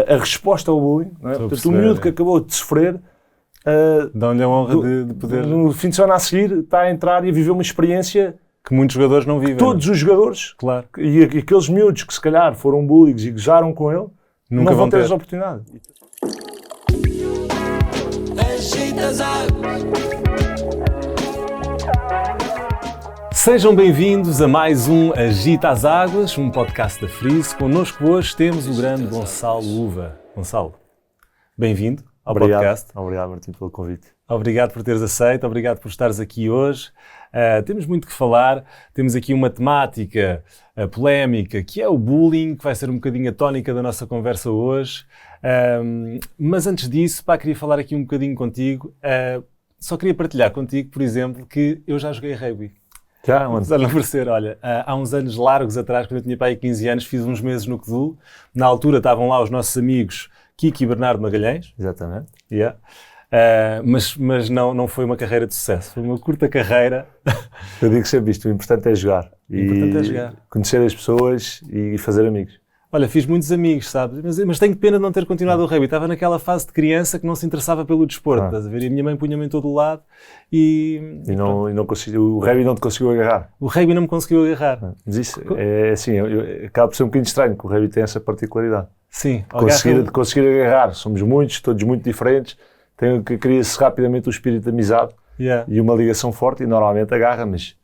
a resposta ao bullying, não é? Portanto, o miúdo que acabou de sofrer, dão-lhe a honra de poder... No fim de semana a seguir, está a entrar e a viver uma experiência que muitos jogadores não vivem. Todos os jogadores, claro. E aqueles miúdos que se calhar foram bullies e gozaram com ele, nunca não vão ter essa oportunidade. Sejam bem-vindos a mais um Agita as Águas, um podcast da Freeze. Connosco hoje temos o grande Gonçalo Uva. Gonçalo, bem-vindo ao podcast. Obrigado, Martim, pelo convite. Obrigado por teres aceito, obrigado por estares aqui hoje. Temos muito que falar, temos aqui uma temática polémica, que é o bullying, que vai ser um bocadinho a tónica da nossa conversa hoje. Mas antes disso, queria falar aqui um bocadinho contigo. Só queria partilhar contigo, por exemplo, que eu já joguei rugby. Já, onde? Apesar de não parecer, olha, há uns anos largos atrás, quando eu tinha para aí 15 anos, fiz uns meses no CDU. Na altura estavam lá os nossos amigos Kiki e Bernardo Magalhães. Exatamente. Yeah. Mas não foi uma carreira de sucesso, foi uma curta carreira. Eu digo sempre isto, o importante é jogar. Conhecer as pessoas e fazer amigos. Olha, fiz muitos amigos, sabes? Mas tenho pena de não ter continuado o rugby. Estava naquela fase de criança que não se interessava pelo desporto, estás a ver? E a minha mãe punha-me em todo o lado e não conseguiu, o rugby não te conseguiu agarrar. O rugby não me conseguiu agarrar. Mas isso é assim, acaba por ser um bocadinho estranho, que o rugby tem essa particularidade. Sim. De conseguir agarrar. Somos muitos, todos muito diferentes. Cria-se rapidamente o espírito de amizade e uma ligação forte e normalmente agarra, mas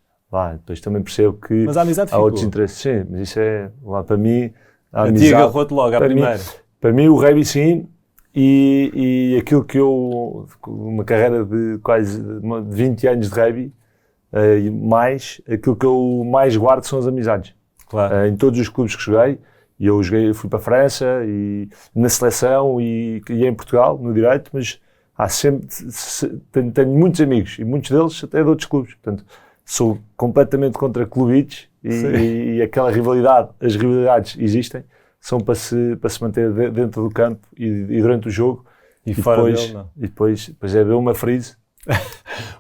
depois também percebo que mas a amizade há outros interesses. Sim, mas isso é, para mim, a amizade... A ti agarrou-te logo, à primeira. Para mim o rugby sim, e aquilo que eu, uma carreira de quase 20 anos de rugby, aquilo que eu mais guardo são as amizades. Claro. Em todos os clubes que joguei, e eu fui para a França, e na seleção e em Portugal, no direito, mas há sempre, tenho muitos amigos, e muitos deles até de outros clubes. Portanto, sou completamente contra clubites e aquela rivalidade, as rivalidades existem, são para se manter dentro do campo e durante o jogo. E fora depois, dele, não. E depois é ver uma freeze.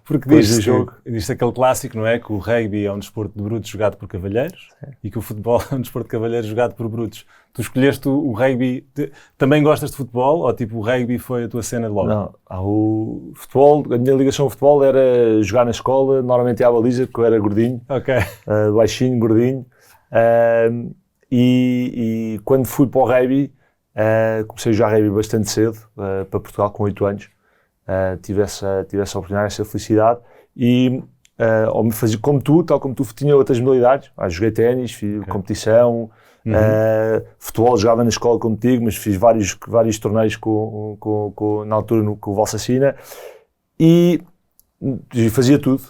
Porque diz aquele clássico, não é? Que o rugby é um desporto de brutos jogado por cavalheiros e que o futebol é um desporto de cavalheiros jogado por brutos. Tu escolheste o rugby, também gostas de futebol ou tipo o rugby foi a tua cena de logo? Não, o futebol, a minha ligação ao futebol era jogar na escola, normalmente à baliza, porque eu era gordinho, baixinho, gordinho, e quando fui para o rugby, comecei a jogar rugby bastante cedo, para Portugal com 8 anos. Tive essa oportunidade, essa felicidade e como tu, tal como tu, tinha outras modalidades. Joguei ténis, fiz competição, futebol, jogava na escola contigo, mas fiz vários torneios na altura com o Valsacina e fazia tudo.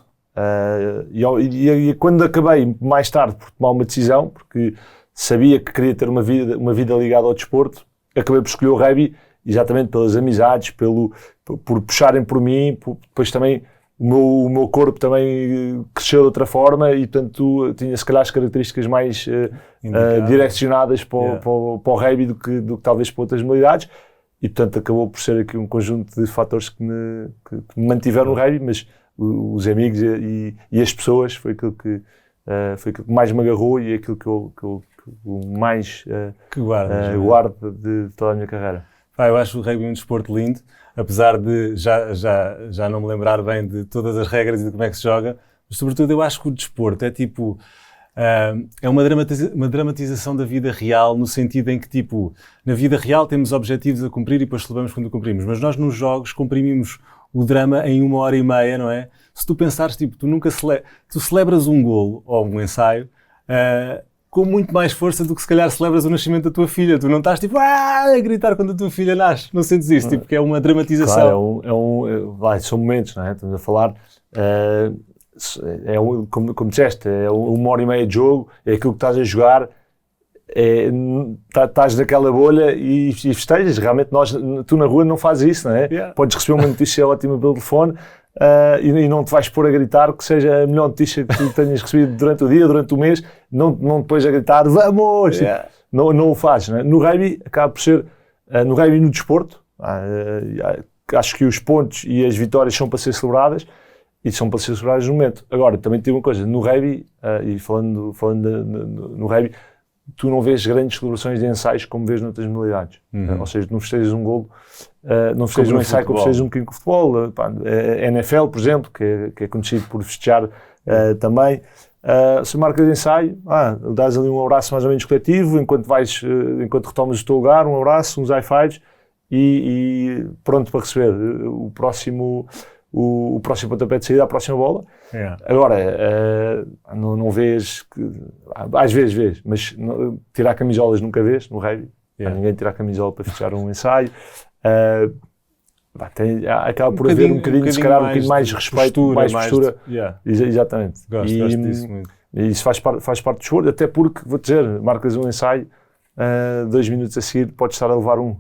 E quando acabei, mais tarde, por tomar uma decisão, porque sabia que queria ter uma vida ligada ao desporto, acabei por escolher o rugby, exatamente pelas amizades, por puxarem por mim, depois também o meu corpo também cresceu de outra forma e, portanto, tinha se calhar as características mais direcionadas para o rugby do que talvez para outras modalidades e, portanto, acabou por ser aqui um conjunto de fatores que me mantiveram no rugby, mas os amigos e as pessoas foi aquilo que mais me agarrou e aquilo que eu mais guardo de toda a minha carreira. Eu acho o rugby um desporto lindo, apesar de já não me lembrar bem de todas as regras e de como é que se joga, mas sobretudo eu acho que o desporto é tipo, é uma dramatização da vida real, no sentido em que tipo, na vida real temos objetivos a cumprir e depois celebramos quando cumprimos, mas nós nos jogos comprimimos o drama em 1h30, não é? Se tu pensares, tipo, tu celebras um golo ou um ensaio, com muito mais força do que se calhar celebras o nascimento da tua filha. Tu não estás tipo a gritar quando a tua filha nasce. Não sentes isso? Tipo, que é uma dramatização. Claro, são momentos, não é? Estamos a falar, como disseste, é 1h30 de jogo, é aquilo que estás a jogar, estás naquela bolha e festejas. Realmente tu na rua não fazes isso, não é? Yeah. Podes receber uma notícia ótima pelo telefone, e não te vais pôr a gritar que seja a melhor notícia que tu tenhas recebido durante o dia, durante o mês, não depois a gritar vamos, não o fazes, não é? No rugby acaba por ser, no rugby e no desporto, acho que os pontos e as vitórias são para ser celebradas e são para ser celebradas no momento. Agora, também tem uma coisa, no rugby, e falando no rugby, tu não vês grandes celebrações de ensaios como vês noutras modalidades. Ou seja, tu não festejas um golo, não festejas um ensaio como festejas um bocadinho com o futebol. A NFL, por exemplo, que é conhecido por festejar também. Se marcas de ensaio, dás ali um abraço mais ou menos coletivo, enquanto retomas o teu lugar, um abraço, uns high fives e pronto para receber o próximo pontapé de saída, a próxima bola. Agora, não vês, às vezes vês, mas tirar camisolas nunca vês no rugby. Ninguém tira a camisola para fechar um ensaio. Acaba por haver um bocadinho, se calhar, um bocadinho mais respeito, mais postura. Exatamente. Gosto disso muito. E isso faz parte do desporto, até porque, vou dizer, marcas um ensaio, 2 minutos a seguir podes estar a levar um.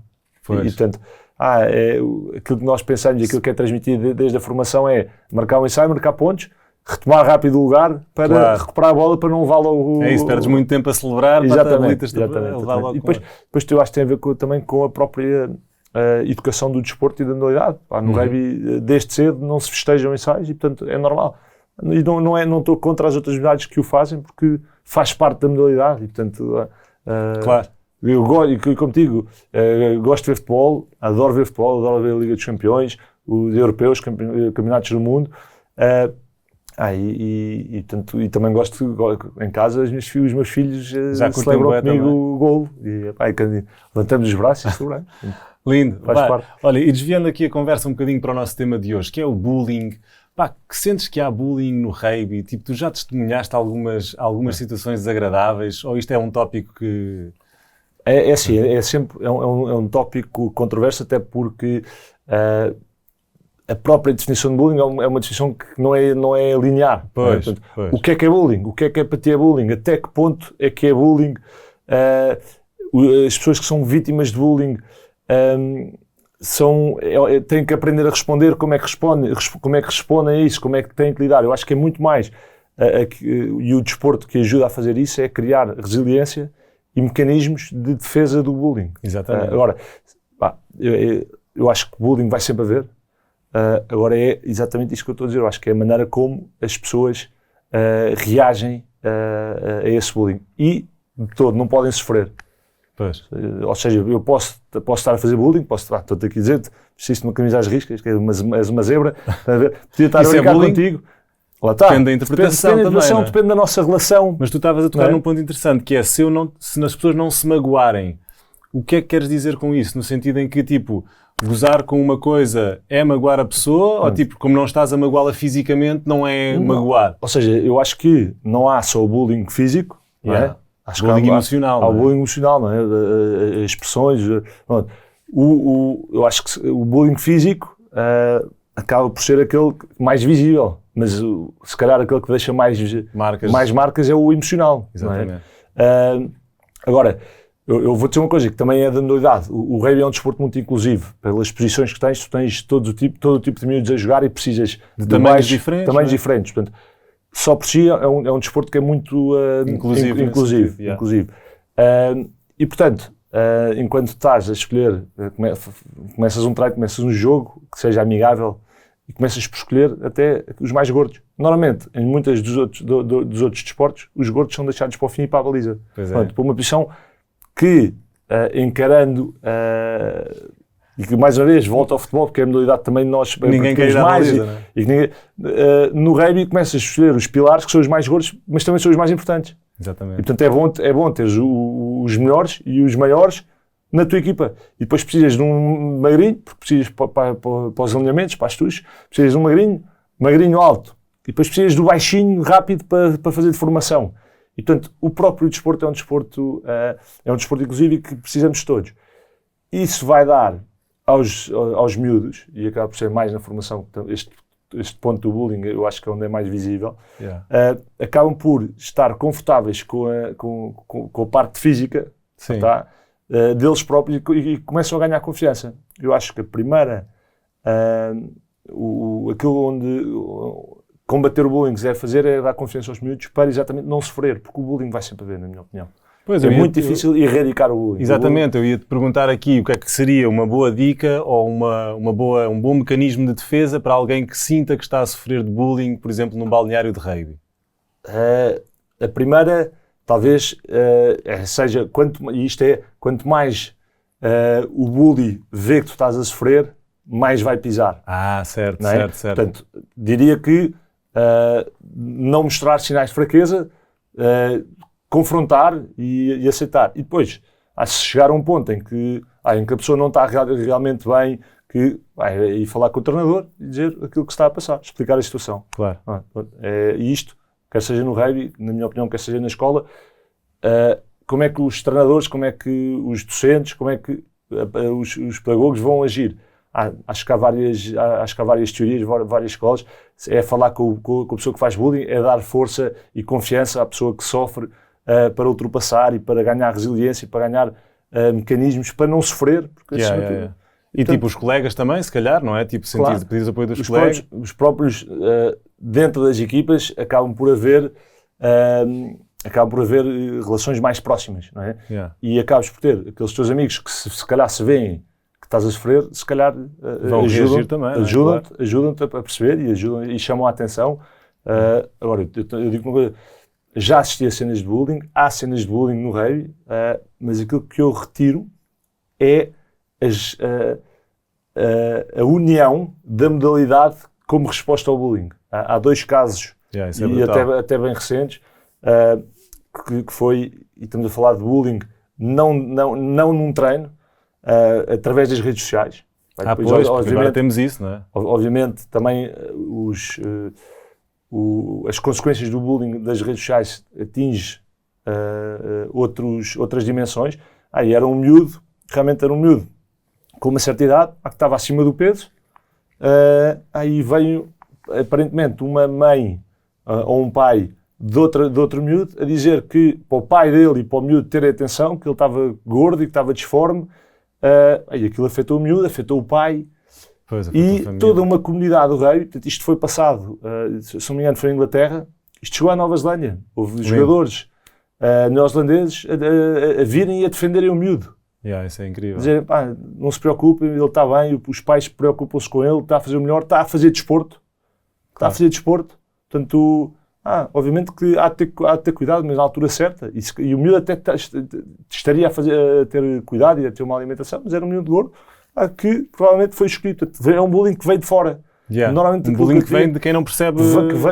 E portanto, aquilo que nós pensamos e aquilo que é transmitido desde a formação é marcar um ensaio, marcar pontos, retomar rápido o lugar para recuperar a bola, para não levar logo... É isso, perdes muito tempo a celebrar, exatamente. A levar logo. E depois eu acho que tem a ver também com a própria educação do desporto e da modalidade. No rugby, desde cedo, não se festejam ensaios e, portanto, é normal. E não estou contra as outras modalidades que o fazem, porque faz parte da modalidade e, portanto... Claro. Eu gosto, como digo, gosto de ver futebol, adoro ver futebol, adoro ver a Liga dos Campeões, os europeus, campeonatos do mundo. E também gosto, em casa, os meus filhos celebram comigo o golo. Levantamos os braços e celebramos. Lindo. Olha, e desviando aqui a conversa um bocadinho para o nosso tema de hoje, que é o bullying. Que sentes que há bullying no rugby? Tipo, tu já testemunhaste algumas situações desagradáveis? Ou isto é um tópico que... É assim, é um tópico controverso, até porque a própria definição de bullying é uma definição que não é linear. Portanto, o que é bullying? O que é para ti é bullying? Até que ponto é que é bullying? As pessoas que são vítimas de bullying têm que aprender a responder como é que respondem a isso, como é que têm que lidar. Eu acho que é muito mais, e o desporto que ajuda a fazer isso é criar resiliência e mecanismos de defesa do bullying. Exatamente. Agora, eu acho que bullying vai sempre haver. Agora é exatamente isso que eu estou a dizer. Eu acho que é a maneira como as pessoas reagem a esse bullying. E, de todo, não podem sofrer. Pois. Ou seja, eu posso estar a fazer bullying, estou aqui a dizer-te, preciso de uma camisa às riscas, que és uma zebra, podia estar a brincar contigo. Lá está. Depende da interpretação também, depende da nossa relação. Mas tu estavas a tocar num ponto interessante, que é se as pessoas não se magoarem, o que é que queres dizer com isso? No sentido em que, tipo, gozar com uma coisa é magoar a pessoa, ou tipo, como não estás a magoá-la fisicamente, não é magoar? Ou seja, eu acho que não há só o bullying físico, não é? Acho bullying emocional. Há o bullying emocional, não é? As expressões. Eu acho que o bullying físico acaba por ser aquele mais visível, mas se calhar aquele que deixa mais marcas é o emocional. Exatamente. Não é? Agora, eu vou dizer uma coisa que também é da modalidade. O rugby é um desporto muito inclusivo. Pelas posições que tens, tu tens todo o tipo de miúdos a jogar e precisas de tamanhos diferentes. Portanto, só por si é um desporto que é muito inclusivo. E, portanto, enquanto estás a escolher, começas um treino, começas um jogo que seja amigável e começas por escolher até os mais gordos. Normalmente, em muitos dos outros desportos, os gordos são deixados para o fim e para a baliza. Portanto, para uma posição que, encarando... E que, mais uma vez, volta ao futebol, porque é a modalidade também de nós... Ninguém quer ir à baliza, não é? No rugby começas a escolher os pilares, que são os mais gordos, mas também são os mais importantes. Exatamente. E, portanto, é bom teres os melhores e os maiores na tua equipa. E depois precisas de um magrinho, porque precisas para os alinhamentos, para as tuas, precisas de um magrinho alto. E depois precisas do baixinho rápido para fazer de formação. E, portanto, o próprio desporto é um desporto inclusive que precisamos de todos. Isso vai dar aos miúdos, e acaba por ser mais na formação, este ponto do bullying, eu acho que é onde é mais visível, acabam por estar confortáveis com a parte física, tá? Deles próprios e começam a ganhar confiança. Eu acho que a primeira, aquilo onde combater o bullying se deve fazer é dar confiança aos miúdos para exatamente não sofrer, porque o bullying vai sempre haver, na minha opinião. Pois, é muito difícil erradicar o bullying. Exatamente, eu ia-te perguntar aqui o que é que seria uma boa dica ou um bom mecanismo de defesa para alguém que sinta que está a sofrer de bullying, por exemplo, num balneário de rugby. A primeira talvez seja, quanto mais o bully vê que tu estás a sofrer, mais vai pisar. Certo, não é? certo. Portanto, diria que não mostrar sinais de fraqueza, confrontar e aceitar. E depois, se chegar a um ponto em que a pessoa não está realmente bem, e falar com o treinador e dizer aquilo que se está a passar, explicar a situação. Claro. E isto, quer seja no rugby, na minha opinião, quer seja na escola, como é que os treinadores, como é que os docentes, como é que os pedagogos vão agir? Acho que há várias teorias, várias escolas. É falar com a pessoa que faz bullying, é dar força e confiança à pessoa que sofre para ultrapassar e para ganhar resiliência, para ganhar mecanismos para não sofrer. Porque, e tipo os colegas também, se calhar, não é? Tipo sentir pedir apoio dos colegas. Os próprios dentro das equipas acabam por haver relações mais próximas, não é? E acabas por ter aqueles teus amigos que se calhar se veem que estás a sofrer, se calhar ajudam-te a perceber e chamam a atenção. Agora, eu digo uma coisa, já assisti a cenas de bullying, há cenas de bullying no rugby, mas aquilo que eu retiro é a união da modalidade como resposta ao bullying. Há 2 casos, e até bem recentes, que foi, e estamos a falar de bullying, não num treino, através das redes sociais. Pois, agora temos isso, não é? Obviamente, também as consequências do bullying das redes sociais atingem outras dimensões. Realmente era um miúdo com uma certa idade, que estava acima do peso, aí veio, aparentemente, uma mãe ou um pai de outro miúdo a dizer que para o pai dele e para o miúdo terem atenção, que ele estava gordo e que estava disforme, aí aquilo afetou o miúdo, afetou o pai, e toda uma comunidade do rugby. Portanto, isto foi passado, se não me engano foi em Inglaterra, isto chegou à Nova Zelândia, houve jogadores neozelandeses a virem e a defenderem o miúdo. Isso é incrível. Dizer, não se preocupe, ele está bem, os pais preocupam-se com ele, está a fazer o melhor, está a fazer desporto. Portanto, obviamente que há de ter cuidado, mas na altura certa. E o miúdo até estaria a ter cuidado e a ter uma alimentação, mas era um miúdo gordo que provavelmente foi escolhido. É um bullying que veio de fora. Normalmente, um bullying que vem de quem não percebe.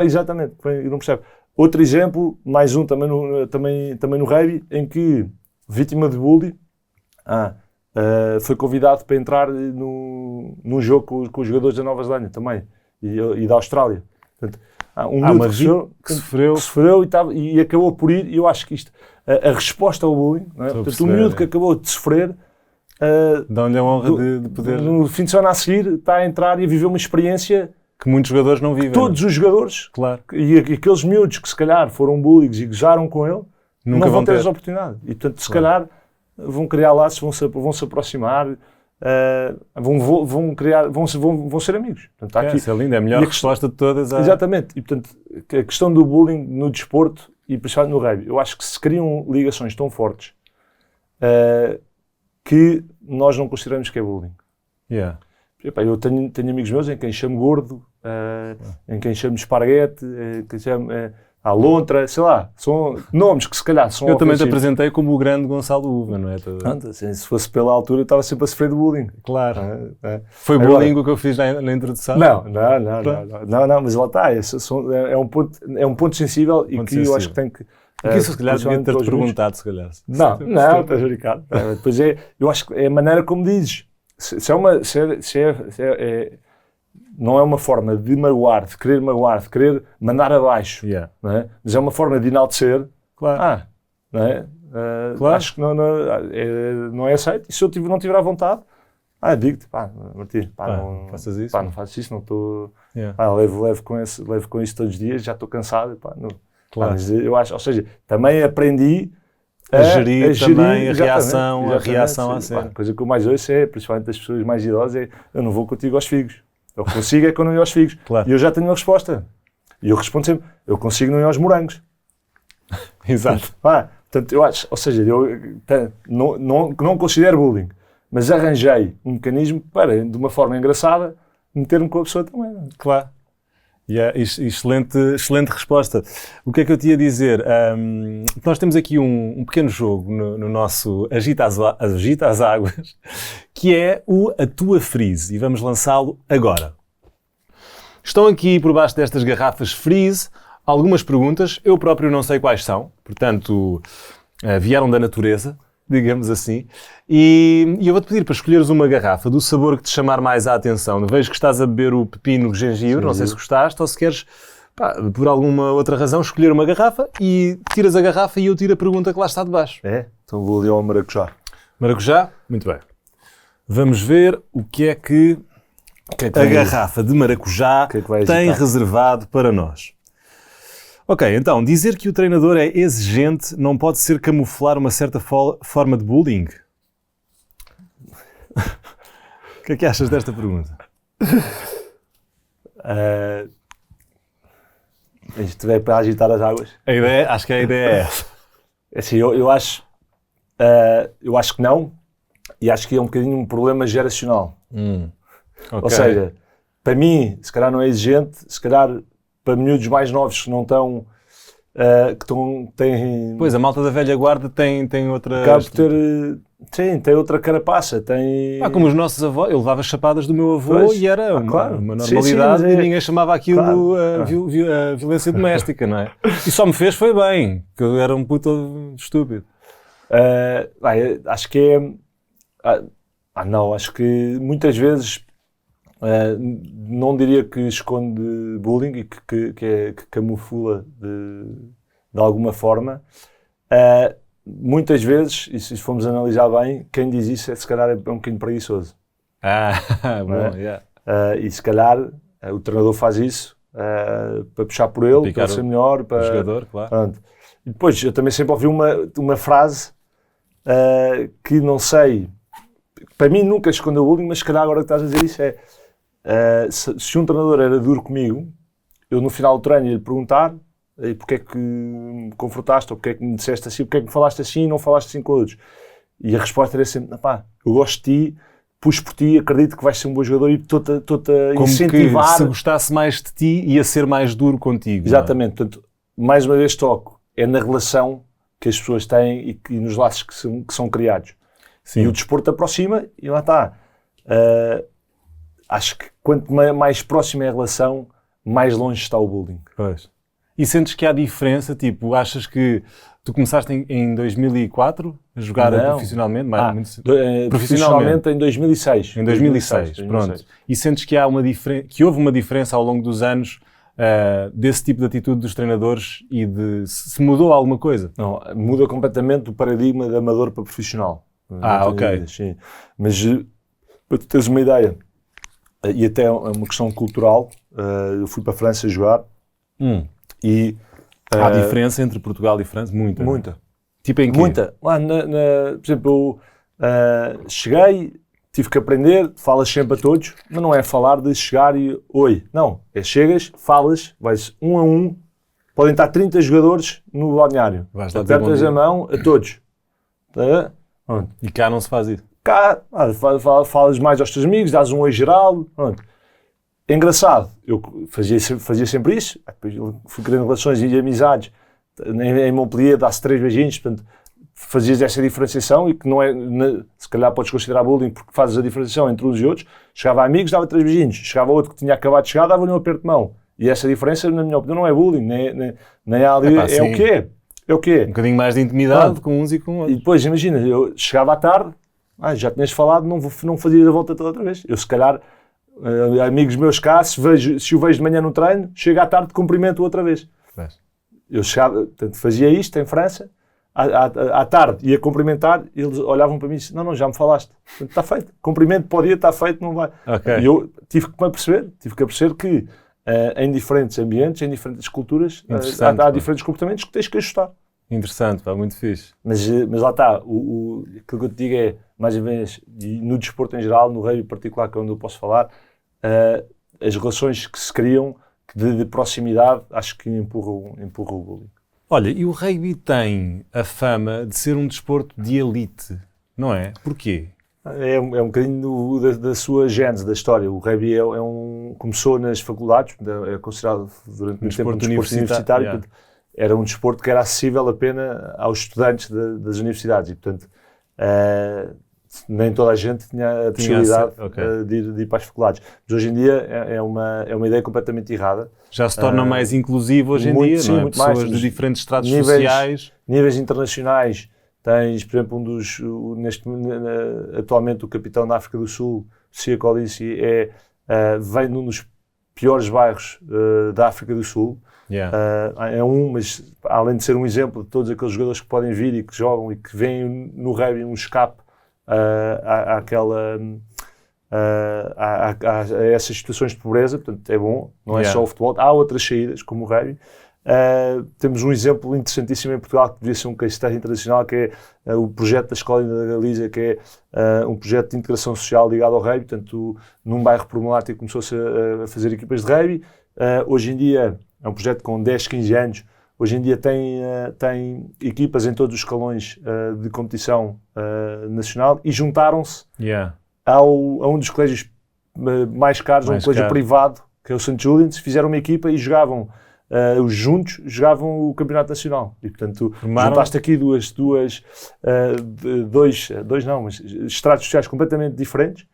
Exatamente, não percebe. Outro exemplo, mais um também no rugby, em que vítima de bullying foi convidado para entrar num jogo com os jogadores da Nova Zelândia também e da Austrália. Portanto, um miúdo que sofreu e acabou por ir. E eu acho que isto, a resposta ao bullying, não é? Portanto, um miúdo que acabou de sofrer, dá-lhe a honra de poder. No fim de semana a seguir, está a entrar e a viver uma experiência que muitos jogadores não vivem. Todos os jogadores, claro. E aqueles miúdos que se calhar foram bullies e gozaram com ele, nunca não vão ter essa oportunidade. E portanto, se calhar vão criar laços, vão se aproximar, vão ser amigos. Portanto, isso é lindo, é a melhor resposta de todas. Exatamente. E portanto, a questão do bullying no desporto e principalmente no rugby, eu acho que se criam ligações tão fortes que nós não consideramos que é bullying. Eu tenho amigos meus em quem chamo gordo, em quem chamo esparguete, em quem chamo alontra, sei lá, são nomes que se calhar são Eu também te apresentei como o grande Gonçalo Uva, não é? Assim, se fosse pela altura, eu estava sempre a sofrer de bullying. Claro. Foi bullying o que eu fiz na introdução? Não, mas lá está, é um ponto sensível e que eu acho que tem que... isso se calhar devia ter-te perguntado, se calhar. Não, estás a brincar. Depois eu acho que é a maneira como dizes. Não é uma forma de magoar, de querer mandar abaixo, não é? Mas é uma forma de enaltecer. Claro. Não é? Claro. Acho que não é aceito. E se eu não tiver à vontade, digo-te, Martim, não faças isso. Não faço isso, não estou... Levo com isso todos os dias, já estou cansado. Claro. Mas eu acho, ou seja, também aprendi a gerir também a reação à cena. A coisa que eu mais ouço principalmente das pessoas mais idosas, eu não vou contigo aos figos. Eu consigo é que eu não ia aos figos. Claro. E eu já tenho a resposta. E eu respondo sempre, eu consigo não ir aos morangos. Exato. Portanto, eu acho, ou seja, eu não considero bullying, mas arranjei um mecanismo para, de uma forma engraçada, meter-me com a pessoa também. Claro. Excelente resposta. O que é que eu te ia dizer? Nós temos aqui um pequeno jogo no nosso Agita as Águas, que é o A Tua Freeze, e vamos lançá-lo agora. Estão aqui por baixo destas garrafas Freeze algumas perguntas, eu próprio não sei quais são, portanto, vieram da natureza, digamos assim, e eu vou-te pedir para escolheres uma garrafa do sabor que te chamar mais a atenção. Vejo que estás a beber o pepino gengibre, não sei se gostaste, ou se queres, por alguma outra razão, escolher uma garrafa e tiras a garrafa e eu tiro a pergunta que lá está de baixo. Então vou ali ao maracujá. Maracujá? Muito bem. Vamos ver o que é que a garrafa de maracujá tem reservado para nós. Ok, então, dizer que o treinador é exigente não pode ser camuflar uma certa forma de bullying? O que é que achas desta pergunta? Isto veio para agitar as águas. Acho que a ideia é essa. Assim, eu acho que não, e acho que é um bocadinho um problema geracional. Okay. Ou seja, para mim, se calhar não é exigente, se calhar para miúdos mais novos que não estão, têm... Pois, a malta da velha guarda tem outra... Tem outra carapaça, tem... como os nossos avós, eu levava chapadas do meu avô e era uma normalidade, e ninguém chamava aquilo violência doméstica, não é? E só me fez foi bem, que eu era um puto estúpido. Acho que é... não, acho que muitas vezes... não diria que esconde bullying e que camufla de alguma forma. Muitas vezes, e se formos analisar bem, quem diz isso se calhar é um bocadinho preguiçoso. Bom, yeah. E se calhar o treinador faz isso para puxar por ele, para ser melhor. Para o jogador, claro. Pronto. E depois, eu também sempre ouvi uma frase que não sei, para mim nunca escondeu bullying, mas se calhar agora que estás a dizer isso se um treinador era duro comigo, eu no final do treino ia lhe perguntar porque é que me confrontaste, ou porque é que me disseste assim, porque é que me falaste assim e não falaste assim com outros. E a resposta era sempre, eu gosto de ti, puxo por ti, acredito que vais ser um bom jogador e estou-te a incentivar. Como que se gostasse mais de ti, ia ser mais duro contigo. Exatamente. Portanto, mais uma vez toco, é na relação que as pessoas têm e nos laços que são criados. Sim. E o desporto aproxima e lá está. Acho que quanto mais próxima é a relação, mais longe está o bullying. Pois. E sentes que há diferença? Tipo, achas que tu começaste em 2004 a jogar profissionalmente? Profissionalmente em 2006. Em 2006, pronto. E sentes que houve uma diferença ao longo dos anos desse tipo de atitude dos treinadores e se mudou alguma coisa? Não, muda completamente o paradigma de amador para profissional. Ok. Sim. Mas para tu teres uma ideia, e até é uma questão cultural, eu fui para a França jogar e... Há diferença entre Portugal e França? Muita. Muita. Tipo em quê? Muita. Lá, por exemplo, eu cheguei, tive que aprender, falas sempre a todos, mas não é falar de chegar e oi. Não, chegas, falas, vais um a um, podem estar 30 jogadores no balneário. Apertas a mão a todos. E cá não se faz isso? Cá, falas mais aos teus amigos, dás um oi geral, pronto. É engraçado, eu fazia sempre isso, depois fui criando relações e amizades, em Montpellier dá-se 3 beijinhos, portanto, fazias essa diferenciação e que não é, se calhar podes considerar bullying porque fazes a diferenciação entre uns e outros. Chegava a amigos, dava 3 beijinhos, chegava outro que tinha acabado de chegar, dava-lhe um aperto de mão. E essa diferença, na minha opinião, não é bullying, nem há ali, é o quê? É o quê? Um bocadinho mais de intimidade com uns e com outros. E depois, imagina, eu chegava à tarde, já tinhas falado, não fazias a volta toda outra vez. Eu, se calhar, amigos meus cá, se o vejo de manhã no treino, chego à tarde, cumprimento outra vez. Eu chegava, portanto, fazia isto em França, à tarde ia cumprimentar, e eles olhavam para mim e disseram, não, já me falaste. Portanto, está feito. Cumprimento para o dia, está feito, não vai. Okay. E eu tive que perceber que em diferentes ambientes, em diferentes culturas, há diferentes comportamentos que tens que ajustar. Interessante, muito fixe. Mas lá está, aquilo que eu te digo é, mais uma vez, no desporto em geral, no rugby em particular, que é onde eu posso falar, as relações que se criam de proximidade, acho que empurram o bullying. Olha, e o rugby tem a fama de ser um desporto de elite, não é? Porquê? É um bocadinho da sua gênese, da história. O rugby é um começou nas faculdades, é considerado durante muito tempo um desporto universitário, yeah. portanto, era um desporto que era acessível apenas aos estudantes das universidades e, portanto, nem toda a gente tinha a possibilidade de ir para as faculdades. Mas hoje em dia é uma ideia completamente errada. Já se torna mais inclusivo hoje em dia, sim, não é? Muito Pessoas mais, de diferentes estratos sociais. Níveis internacionais, tens, por exemplo, atualmente o capitão da África do Sul, Sia Colisi, vem de um dos piores bairros da África do Sul. Yeah. Mas além de ser um exemplo de todos aqueles jogadores que podem vir e que jogam e que veem no rugby um escape a essas situações de pobreza, portanto é bom, não é só o futebol, há outras saídas como o rugby. Temos um exemplo interessantíssimo em Portugal que devia ser um case study internacional, que é o projeto da Escola da Galiza, que é um projeto de integração social ligado ao rugby. Portanto, num bairro problemático começou-se a fazer equipas de rugby. Hoje em dia é um projeto com 10, 15 anos. Hoje em dia tem equipas em todos os escalões de competição nacional e juntaram-se a um dos colégios mais caros, um colégio privado, que é o St. Julian's. Fizeram uma equipa e jogavam juntos, jogavam o Campeonato Nacional. E, portanto, juntaste aqui dois estratos sociais completamente diferentes.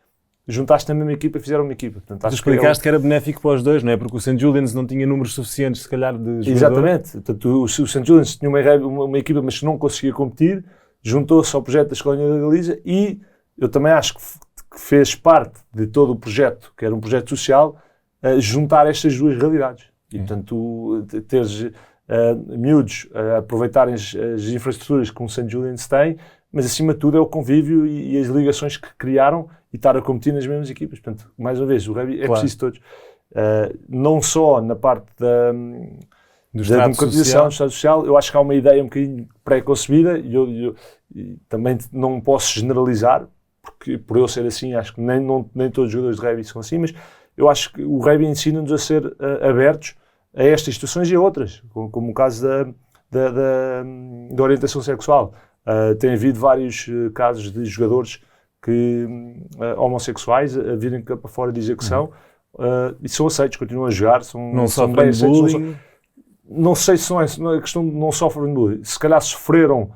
Juntaste na mesma equipa e fizeram uma equipa. Portanto, tu explicaste que era benéfico para os dois, não é? Porque o St. Julian's não tinha números suficientes, se calhar, de jogadores. Exatamente. Portanto, o St. Julian's tinha uma equipa, mas não conseguia competir, juntou-se ao projeto da Escola da Galiza e eu também acho que fez parte de todo o projeto, que era um projeto social, juntar estas duas realidades. E, portanto, teres miúdos a aproveitarem as infraestruturas que o St. Julian's tem, mas acima de tudo é o convívio e as ligações que criaram e estar a competir nas mesmas equipas. Portanto, mais uma vez, o rugby é preciso de todos. Não só na parte da democratização do Estado Social, eu acho que há uma ideia um bocadinho pré-concebida e eu também não posso generalizar, porque por eu ser assim, acho que nem todos os jogadores de rugby são assim, mas eu acho que o rugby ensina-nos a ser abertos a estas situações e a outras, como o caso da orientação sexual. Tem havido vários casos de jogadores homossexuais a virem cá para fora dizer que são e são aceitos, continuam a jogar, são bem aceitos. Não sei se a questão não sofrem de bullying. Se calhar sofreram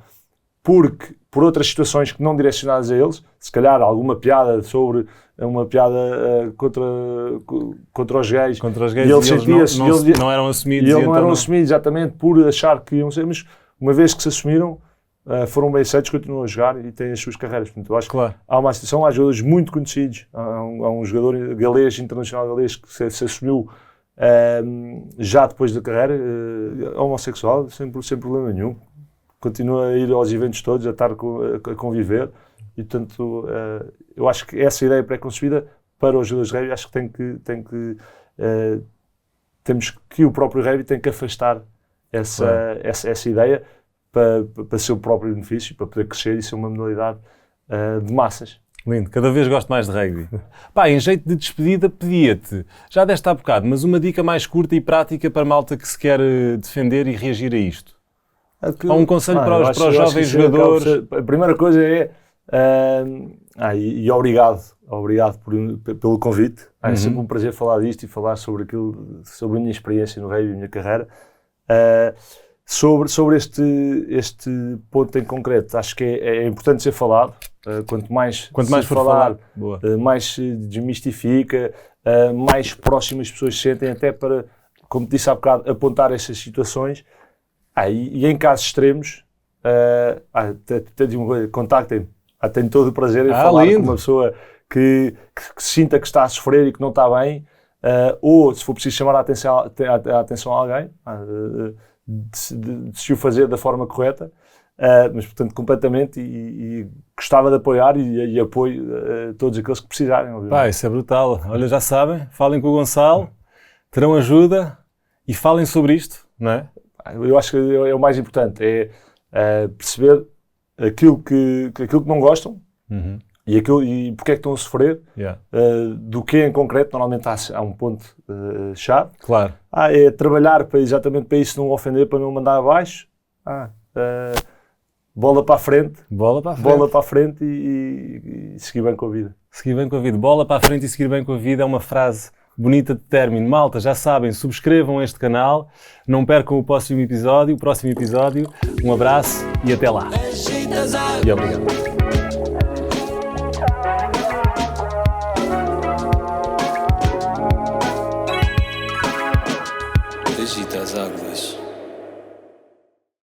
por outras situações que não direcionadas a eles, se calhar alguma piada sobre uma piada contra os gays, e eles não eram assumidos. E eles não eram assumidos exatamente por achar que iam ser, mas uma vez que se assumiram, foram bem aceitos, continuam a jogar e têm as suas carreiras. Portanto, eu acho que há uma situação, há jogadores muito conhecidos, há um jogador galês, internacional galês, que se assumiu já depois da carreira, homossexual, sem problema nenhum. Continua a ir aos eventos todos, a estar a conviver e, portanto, eu acho que essa ideia pré-concebida para os jogadores de rugby, acho que temos que o próprio rugby tem que afastar essa ideia para seu próprio benefício, para poder crescer e ser uma modalidade de massas. Lindo, cada vez gosto mais de rugby. Pá, em jeito de despedida, pedia-te, já deste há bocado, mas uma dica mais curta e prática para a malta que se quer defender e reagir a isto. Há um conselho para os jovens jogadores. A primeira coisa é obrigado pelo convite. É sempre um prazer falar disto e falar sobre a minha experiência no rugby, a minha carreira. Sobre este ponto em concreto, acho que é importante ser falado. Quanto mais for falar, mais se desmistifica, mais próximas as pessoas se sentem, até para, como disse há bocado, apontar essas situações. E em casos extremos, contactem-me. Tenho todo o prazer em falar com uma pessoa que sinta que está a sofrer e que não está bem, ou se for preciso chamar a atenção a alguém, de se o fazer da forma correta, mas portanto completamente e gostava de apoiar e apoio todos aqueles que precisarem. Pá, isso é brutal. Olha, já sabem, falem com o Gonçalo, terão ajuda e falem sobre isto, não é? Eu acho que é o mais importante, é perceber aquilo que não gostam e porque é que estão a sofrer, do que em concreto. Normalmente há um ponto-chave. Claro. É trabalhar exatamente para isso não ofender, para não mandar abaixo. Bola para a frente. Bola para a frente e seguir bem com a vida. Seguir bem com a vida. Bola para a frente e seguir bem com a vida é uma frase bonita de término. Malta, já sabem, subscrevam este canal, não percam o próximo episódio. Um abraço e até lá. E obrigado. Agita as águas.